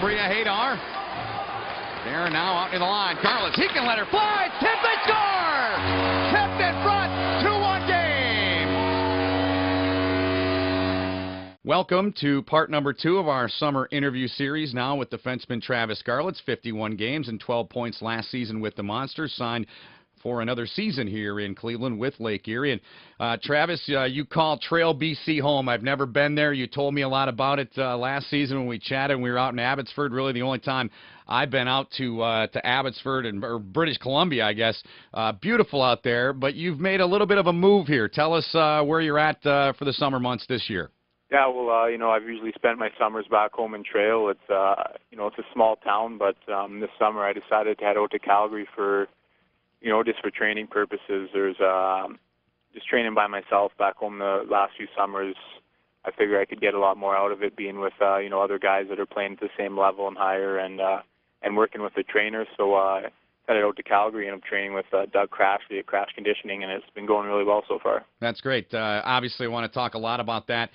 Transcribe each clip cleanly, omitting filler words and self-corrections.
Bria Hadar. They're now out in the line. Gawryletz, he can let her fly. Tipped, they score! Tipped in front. 2-1 game. Welcome to part number 2 of our summer interview series, now with defenseman Travis Gawryletz. 51 games and 12 points last season with the Monsters. Signed for another season here in Cleveland with Lake Erie. And Travis, you call Trail BC home. I've never been there. You told me a lot about it last season when we chatted and we were out in Abbotsford. Really the only time I've been out to Abbotsford or British Columbia, I guess. Beautiful out there, but you've made a little bit of a move here. Tell us where you're at for the summer months this year. Yeah, well, I've usually spent my summers back home in Trail. It's, it's a small town, but this summer I decided to head out to Calgary for, just for training purposes. There's just training by myself back home the last few summers. I figure I could get a lot more out of it being with, other guys that are playing at the same level and higher and working with the trainer. So I headed out to Calgary and I'm training with Doug Crashley at Crash Conditioning, and it's been going really well so far. That's great. Obviously, I want to talk a lot about that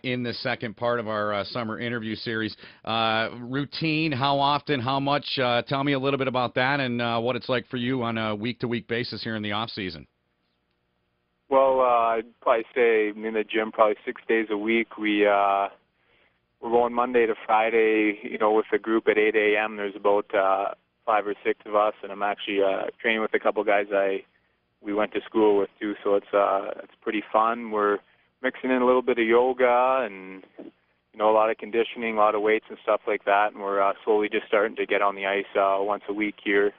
in the second part of our summer interview series. Routine, how often, how much? Tell me a little bit about that and what it's like for you on a week-to-week basis here in the off-season. Well, I'd probably say in the gym probably 6 days a week. We're going Monday to Friday, with a group at 8 a.m. There's about 5 or 6 of us, and I'm actually training with a couple guys we went to school with too. So it's pretty fun. We're mixing in a little bit of yoga and a lot of conditioning, a lot of weights and stuff like that. And we're slowly just starting to get on the ice once a week here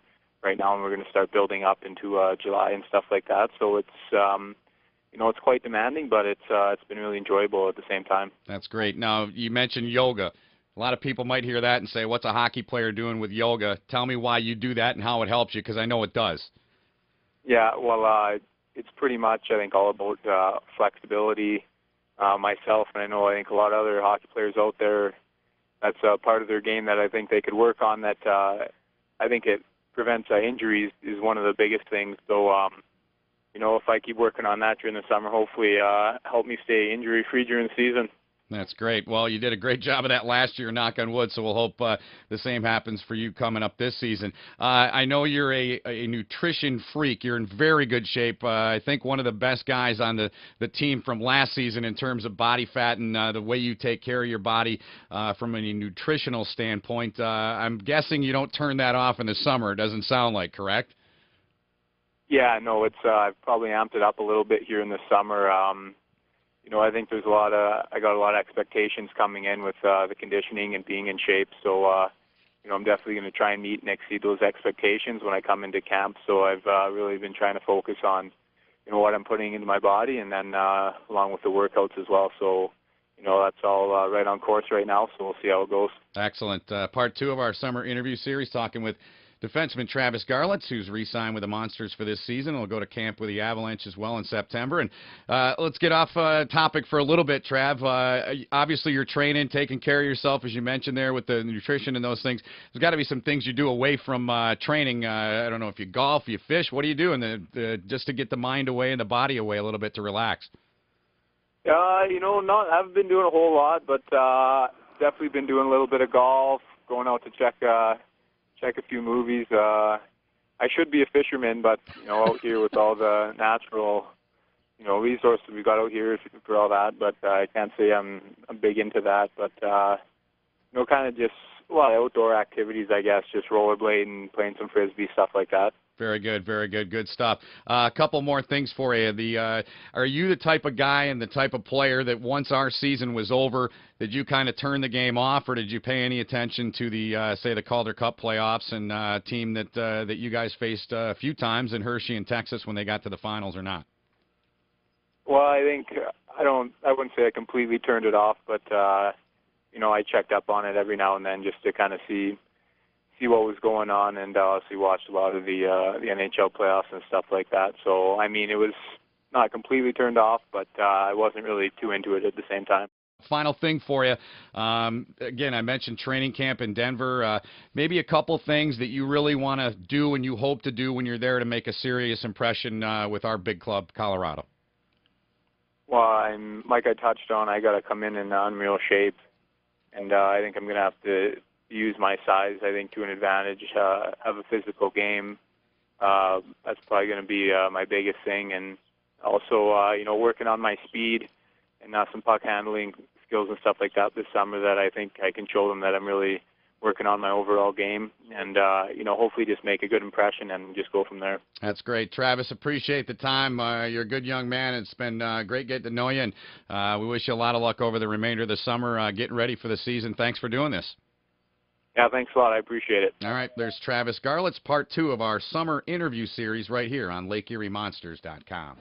right now, and we're going to start building up into July and stuff like that. So it's it's quite demanding, but it's been really enjoyable at the same time. That's great. Now, you mentioned yoga. A lot of people might hear that and say, what's a hockey player doing with yoga? Tell me why you do that and how it helps you, because I know it does. Yeah, well, it's pretty much, I think, all about flexibility. Myself, and I think a lot of other hockey players out there, that's part of their game that I think they could work on. That I think it prevents injuries is one of the biggest things. So, if I keep working on that during the summer, hopefully help me stay injury-free during the season. That's great. Well, you did a great job of that last year, knock on wood, so we'll hope the same happens for you coming up this season. I know you're a nutrition freak. You're in very good shape. I think one of the best guys on the team from last season in terms of body fat and the way you take care of your body from a nutritional standpoint. I'm guessing you don't turn that off in the summer. It doesn't sound like, correct? Yeah, no, I've probably amped it up a little bit here in the summer. I think there's I got a lot of expectations coming in with the conditioning and being in shape. So, I'm definitely going to try and meet and exceed those expectations when I come into camp. So I've really been trying to focus on, what I'm putting into my body, and then along with the workouts as well. So, that's all right on course right now. So we'll see how it goes. Excellent. Part 2 of our summer interview series, talking with defenseman Travis Gawryletz, who's re-signed with the Monsters for this season. He'll go to camp with the Avalanche as well in September. And let's get off topic for a little bit, Trav. Obviously, you're training, taking care of yourself, as you mentioned there, with the nutrition and those things. There's got to be some things you do away from training. I don't know if you golf, you fish. What do you do just to get the mind away and the body away a little bit to relax? I haven't been doing a whole lot, but definitely been doing a little bit of golf, going out to check a few movies. I should be a fisherman, but out here with all the natural resources we got out here for all that, but I can't say I'm big into that. But kind of just a lot of outdoor activities, I guess, just rollerblading, playing some frisbee, stuff like that. Very good, very good. Good stuff. A couple more things for you. Are you the type of guy and the type of player that once our season was over, did you kind of turn the game off, or did you pay any attention to the Calder Cup playoffs and team that you guys faced a few times in Hershey and Texas when they got to the finals, or not? Well, I think I wouldn't say I completely turned it off, but I checked up on it every now and then just to kind of see what was going on, and obviously watched a lot of the NHL playoffs and stuff like that. So, I mean, it was not completely turned off, but I wasn't really too into it at the same time. Final thing for you. Again, I mentioned training camp in Denver. Maybe a couple things that you really want to do and you hope to do when you're there to make a serious impression with our big club, Colorado. Well, like I touched on, I got to come in unreal shape, and I think I'm going to have to use my size, I think, to an advantage. Have a physical game. That's probably going to be my biggest thing, and also, working on my speed and some puck handling skills and stuff like that this summer. That I think I can show them that I'm really working on my overall game, and hopefully just make a good impression and just go from there. That's great, Travis. Appreciate the time. You're a good young man. It's been great getting to know you, and we wish you a lot of luck over the remainder of the summer, getting ready for the season. Thanks for doing this. Yeah, thanks a lot. I appreciate it. All right, there's Travis Gawryletz, part 2 of our summer interview series right here on LakeErieMonsters.com.